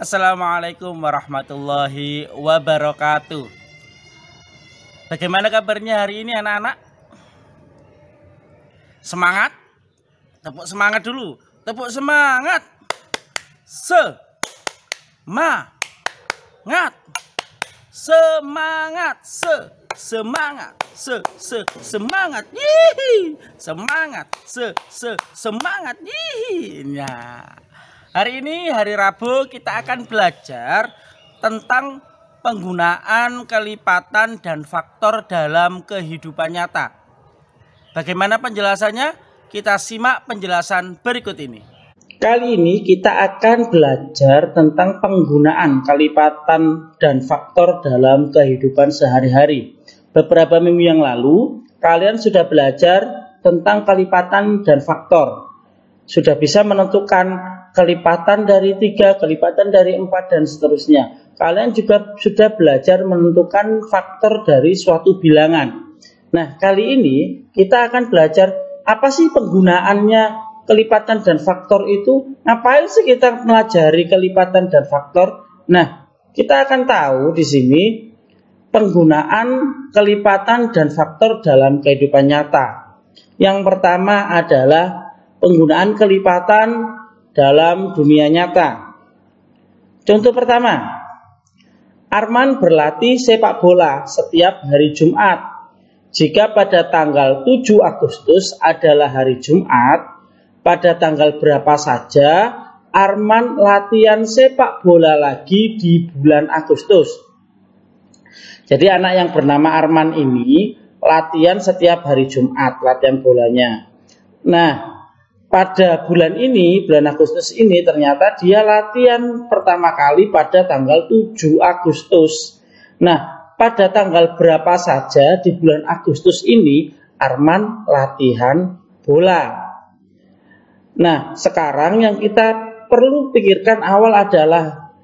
Assalamualaikum warahmatullahi wabarakatuh. Bagaimana kabarnya hari ini anak-anak? Semangat? Tepuk semangat dulu. Tepuk semangat. Semangat. Semangat. Semangat. Semangat. Yihi. Semangat. Semangat. Yihi. Nah, hari ini hari Rabu kita akan belajar tentang penggunaan kelipatan dan faktor dalam kehidupan nyata. Bagaimana penjelasannya? Kita simak penjelasan berikut ini. Kali ini kita akan belajar tentang penggunaan kelipatan dan faktor dalam kehidupan sehari-hari. Beberapa minggu yang lalu, kalian sudah belajar tentang kelipatan dan faktor. Sudah bisa menentukan kelipatan dari 3, kelipatan dari 4, dan seterusnya. Kalian juga sudah belajar menentukan faktor dari suatu bilangan. Nah, kali ini kita akan belajar apa sih penggunaannya kelipatan dan faktor itu? Ngapain sih kita pelajari kelipatan dan faktor? Nah, kita akan tahu di sini penggunaan kelipatan dan faktor dalam kehidupan nyata. Yang pertama adalah penggunaan kelipatan dalam dunia nyata. Contoh pertama, Arman berlatih sepak bola setiap hari Jumat. Jika pada tanggal 7 Agustus adalah hari Jumat, pada tanggal berapa saja Arman latihan sepak bola lagi di bulan Agustus? Jadi anak yang bernama Arman ini latihan setiap hari Jumat, latihan bolanya. Nah, pada bulan ini, bulan Agustus ini ternyata dia latihan pertama kali pada tanggal 7 Agustus. Nah, pada tanggal berapa saja di bulan Agustus ini Arman latihan bola? Nah, sekarang yang kita perlu pikirkan awal adalah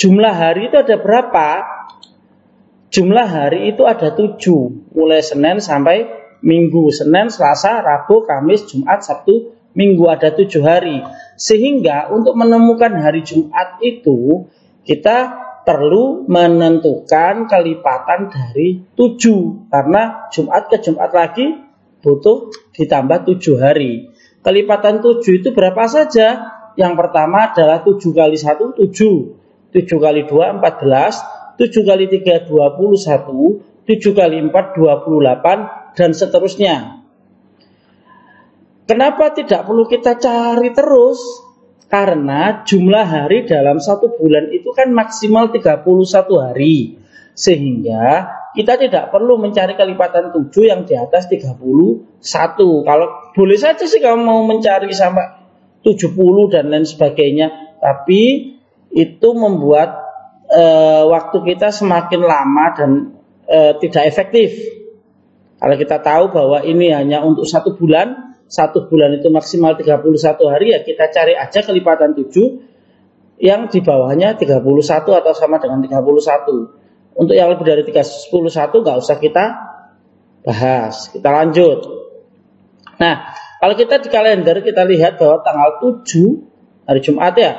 jumlah hari itu ada berapa? Jumlah hari itu ada 7, mulai Senin sampai Minggu. Senin, Selasa, Rabu, Kamis, Jumat, Sabtu, Minggu, ada 7 hari. Sehingga untuk menemukan hari Jumat itu kita perlu menentukan kelipatan dari 7. Karena Jumat ke Jumat lagi butuh ditambah 7 hari. Kelipatan 7 itu berapa saja? Yang pertama adalah 7 kali 1, 7. 7 kali 2, 14. 7 kali 3, 21. 7 kali 4, 28. Dan seterusnya. Kenapa tidak perlu kita cari terus? Karena jumlah hari dalam satu bulan itu kan maksimal 31 hari. Sehingga kita tidak perlu mencari kelipatan 7 yang di atas 31. Kalau boleh saja sih kamu mau mencari sampai 70 dan lain sebagainya. Tapi itu membuat waktu kita semakin lama dan tidak efektif. Kalau kita tahu bahwa ini hanya untuk satu bulan. Satu bulan itu maksimal 31 hari, ya kita cari aja kelipatan 7 yang di bawahnya 31 atau sama dengan 31. Untuk yang lebih dari 31 nggak usah kita bahas. Kita lanjut. Nah, kalau kita di kalender kita lihat bahwa tanggal 7 hari Jumat ya,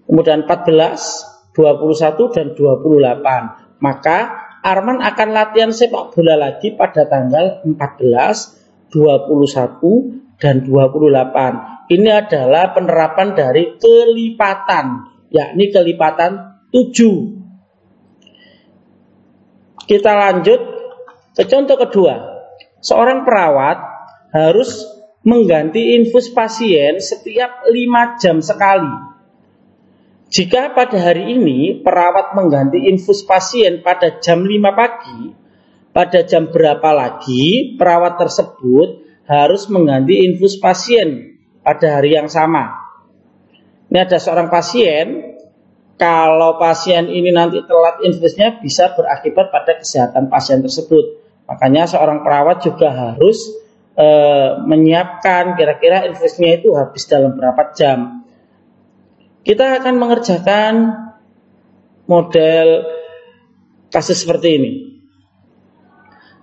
kemudian 14, 21 dan 28. Maka Arman akan latihan sepak bola lagi pada tanggal 14, 21 dan 28. Ini adalah penerapan dari kelipatan, yakni kelipatan 7. Kita lanjut ke contoh kedua. Seorang perawat harus mengganti infus pasien setiap 5 jam sekali. Jika pada hari ini perawat mengganti infus pasien pada jam 5 pagi, pada jam berapa lagi perawat tersebut harus mengganti infus pasien pada hari yang sama? Ini ada seorang pasien, kalau pasien ini nanti telat infusnya bisa berakibat pada kesehatan pasien tersebut. Makanya seorang perawat juga harus menyiapkan kira-kira infusnya itu habis dalam berapa jam. Kita akan mengerjakan model kasus seperti ini.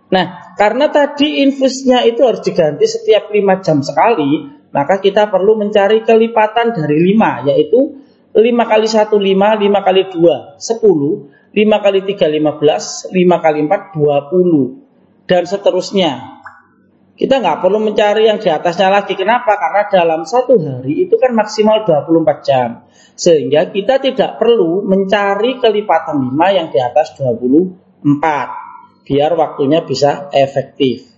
Nah, karena tadi infusnya itu harus diganti setiap 5 jam sekali, maka kita perlu mencari kelipatan dari 5, yaitu 5 kali 1 5, 5 kali 2 10, 5 kali 3 15, 5 kali 4 20, dan seterusnya. Kita nggak perlu mencari yang di atasnya lagi. Kenapa? Karena dalam satu hari itu kan maksimal 24 jam. Sehingga kita tidak perlu mencari kelipatan 5 yang di atas 24. Biar waktunya bisa efektif.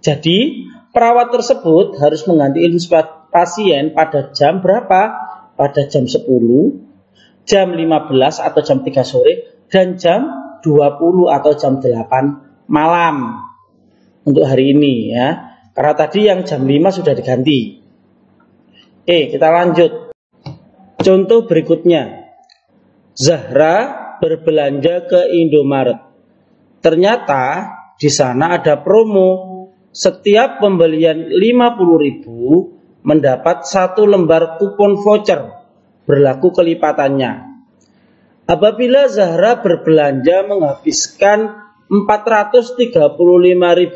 Jadi, perawat tersebut harus mengganti infus pasien pada jam berapa? Pada jam 10, jam 15 atau jam 3 sore, dan jam 20 atau jam 8 malam. Untuk hari ini ya, karena tadi yang jam 5 sudah diganti. Oke, kita lanjut. Contoh berikutnya, Zahra berbelanja ke Indomaret. Ternyata di sana ada promo. Setiap pembelian 50.000 mendapat 1 lembar kupon voucher berlaku kelipatannya. Apabila Zahra berbelanja menghabiskan Rp435.000,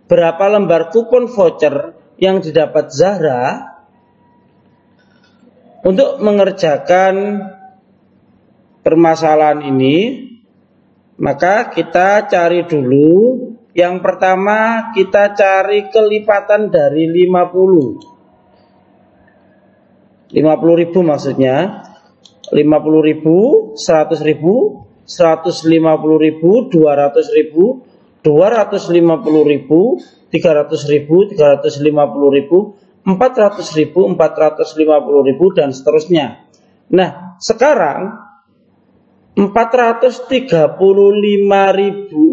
berapa lembar kupon voucher yang didapat Zahra? Untuk mengerjakan permasalahan ini, maka kita cari dulu. Yang pertama kita cari kelipatan dari 50.000 maksudnya. 50.000, 100.000, 150.000, 200.000, 250.000, 300.000, 350.000, 400.000, 450.000, dan seterusnya. Nah, sekarang 435.000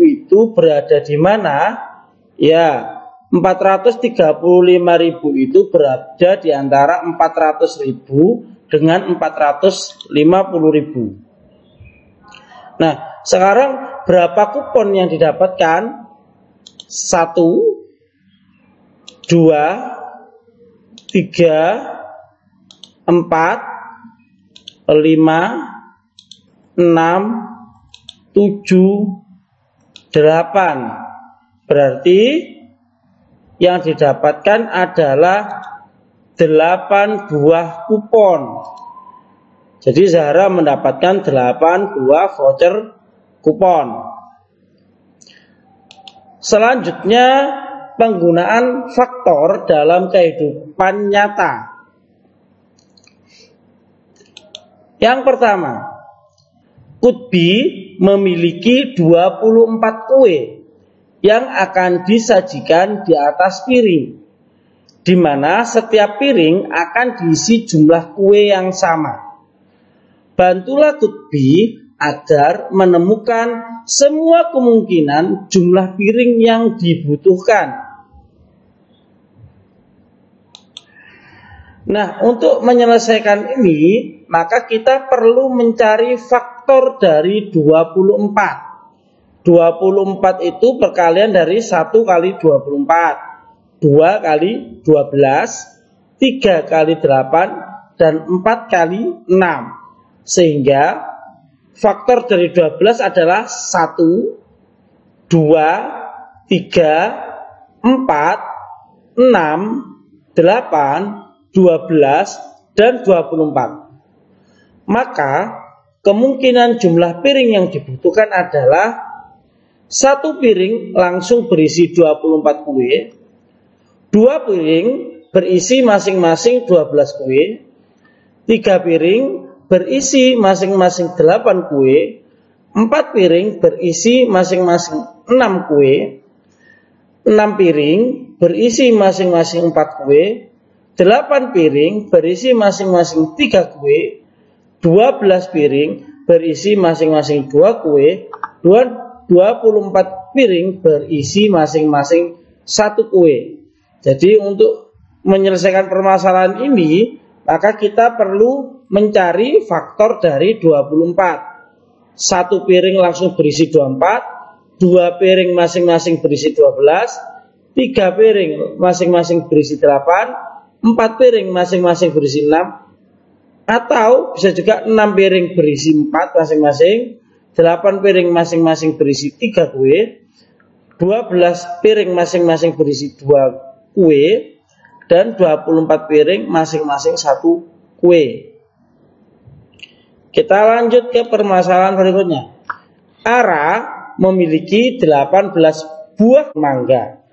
itu berada di mana? Ya, 435.000 itu berada di antara 400.000 dengan 450.000. Nah, sekarang berapa kupon yang didapatkan? 1, 2, 3, 4, 5, 6, 7, 8. Berarti yang didapatkan adalah 8 buah kupon. Jadi Zahra mendapatkan 8 buah voucher kupon. Selanjutnya, penggunaan faktor dalam kehidupan nyata. Yang pertama, Kutbi memiliki 24 kue yang akan disajikan di atas piring, di mana setiap piring akan diisi jumlah kue yang sama. Bantulah Kutbi agar menemukan semua kemungkinan jumlah piring yang dibutuhkan. Nah, untuk menyelesaikan ini, maka kita perlu mencari faktor dari 24. 24 itu perkalian dari 1 kali 24, 2 kali 12, 3 kali 8, dan 4 kali 6. Sehingga faktor dari 12 adalah 1, 2, 3, 4, 6, 8, 12, dan 24. Maka kemungkinan jumlah piring yang dibutuhkan adalah 1 piring langsung berisi 24 kue, 2 piring berisi masing-masing 12 kue, 3 piring berisi masing-masing 8 kue, 4 piring berisi masing-masing 6 kue, 6 piring berisi masing-masing 4 kue, 8 piring berisi masing-masing 3 kue, 12 piring berisi masing-masing 2 kue, 24 piring berisi masing-masing 1 kue. Jadi untuk menyelesaikan permasalahan ini, maka kita perlu mencari faktor dari 24. 1 piring langsung berisi 24, 2 piring masing-masing berisi 12, 3 piring masing-masing berisi 8, 4 piring masing-masing berisi 6, atau bisa juga 6 piring berisi 4 masing-masing, 8 piring masing-masing berisi 3 kue, 12 piring masing-masing berisi 2 kue, dan 24 piring masing-masing 1 kue. Kita lanjut ke permasalahan berikutnya. Ara memiliki 18 buah mangga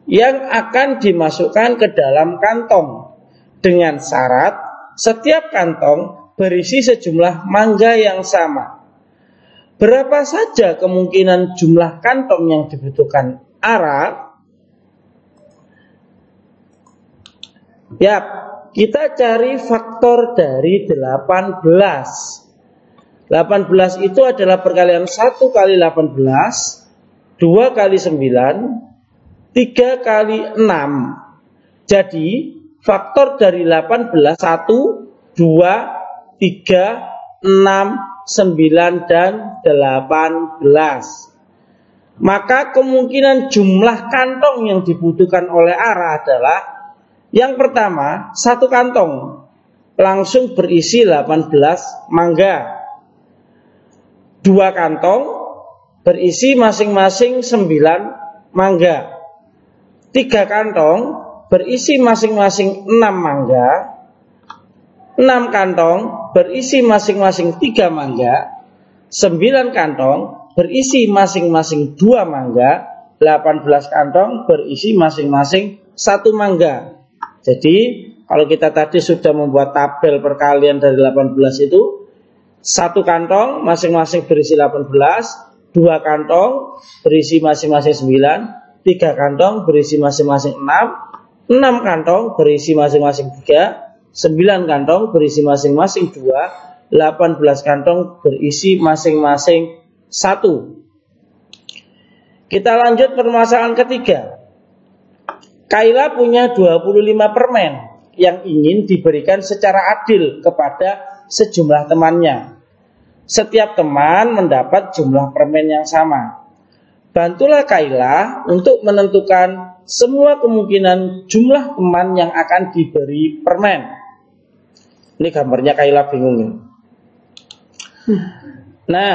yang akan dimasukkan ke dalam kantong dengan syarat setiap kantong berisi sejumlah mangga yang sama. Berapa saja kemungkinan jumlah kantong yang dibutuhkan Ara? Ya, kita cari faktor dari 18. 18 itu adalah perkalian 1 kali 18, 2 kali 9, 3 kali 6. Jadi faktor dari 18 1, 2, 3, 6, 9 dan 18. Maka kemungkinan jumlah kantong yang dibutuhkan oleh Ara adalah yang pertama, 1 kantong langsung berisi 18 mangga. 2 kantong berisi masing-masing 9 mangga. 3 kantong berisi masing-masing 6 mangga. 6 kantong berisi masing-masing 3 mangga. 9 kantong berisi masing-masing 2 mangga. 18 kantong berisi masing-masing 1 mangga. Jadi kalau kita tadi sudah membuat tabel perkalian dari 18 itu, 1 kantong masing-masing berisi 18, 2 kantong berisi masing-masing 9, 3 kantong berisi masing-masing 6, 6 kantong berisi masing-masing 3, 9 kantong berisi masing-masing 2, 18 kantong berisi masing-masing 1. Kita lanjut permasalahan ketiga. Kayla punya 25 permen yang ingin diberikan secara adil kepada sejumlah temannya. Setiap teman mendapat jumlah permen yang sama. Bantulah Kayla untuk menentukan semua kemungkinan jumlah teman yang akan diberi permen. Ini gambarnya Kayla bingung. Nah,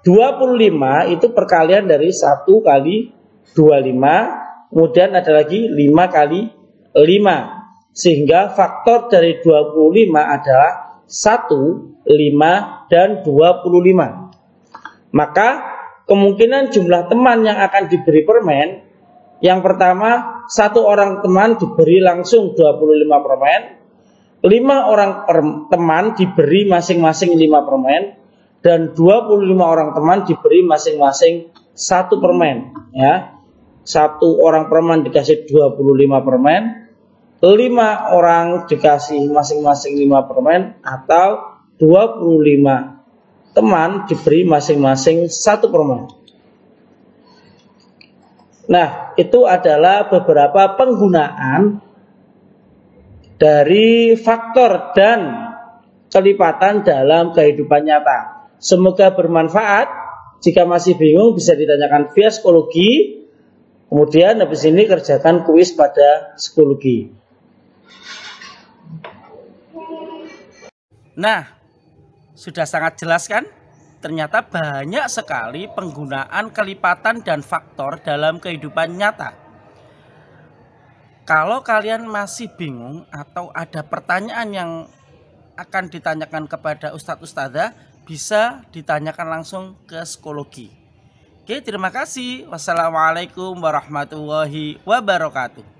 25 itu perkalian dari 1 kali 25, kemudian ada lagi 5 kali 5. Sehingga faktor dari 25 adalah 1, 5, dan 25. Maka kemungkinan jumlah teman yang akan diberi permen, yang pertama, 1 orang teman diberi langsung 25 permen, 5 orang teman diberi masing-masing 5 permen, dan 25 orang teman diberi masing-masing 1 permen. Ya, 1 orang teman dikasih 25 permen, 5 orang dikasih masing-masing 5 permen, atau 25 teman diberi masing-masing 1 permen. Nah, itu adalah beberapa penggunaan dari faktor dan kelipatan dalam kehidupan nyata. Semoga bermanfaat. Jika masih bingung bisa ditanyakan via psikologi. Kemudian habis ini kerjakan kuis pada psikologi. Nah, sudah sangat jelas kan? Ternyata banyak sekali penggunaan kelipatan dan faktor dalam kehidupan nyata. Kalau kalian masih bingung atau ada pertanyaan yang akan ditanyakan kepada Ustadz Ustadzah, bisa ditanyakan langsung ke psikologi. Oke, terima kasih. Wassalamualaikum warahmatullahi wabarakatuh.